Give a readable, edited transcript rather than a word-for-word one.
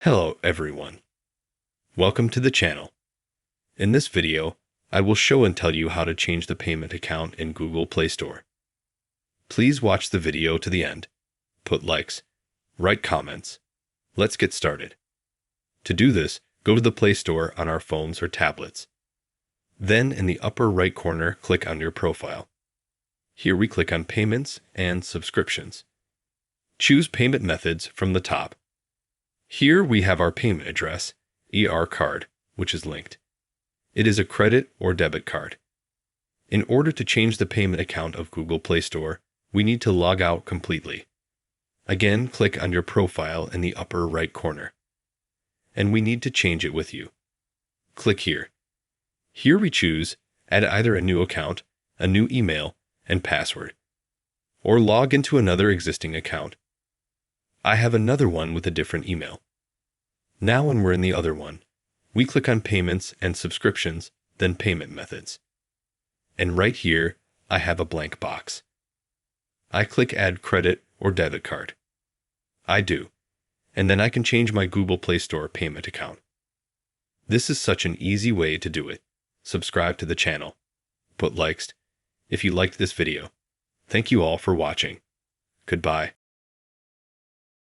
Hello everyone. Welcome to the channel. In this video, I will show and tell you how to change the payment account in Google Play Store. Please watch the video to the end. Put likes. Write comments. Let's get started. To do this, go to the Play Store on our phones or tablets. Then in the upper right corner, click on your profile. Here we click on Payments and Subscriptions. Choose Payment Methods from the top. Here we have our payment address, ER card, which is linked. It is a credit or debit card. In order to change the payment account of Google Play Store, we need to log out completely. Again, click on your profile in the upper right corner. And we need to change it with you. Click here. Here we choose add either a new account, a new email, and password, or log into another existing account. I have another one with a different email. Now when we're in the other one, we click on Payments and Subscriptions, then Payment Methods. And right here, I have a blank box. I click Add Credit or Debit Card. I do, and then I can change my Google Play Store payment account. This is such an easy way to do it. Subscribe to the channel. Put likes if you liked this video. Thank you all for watching. Goodbye.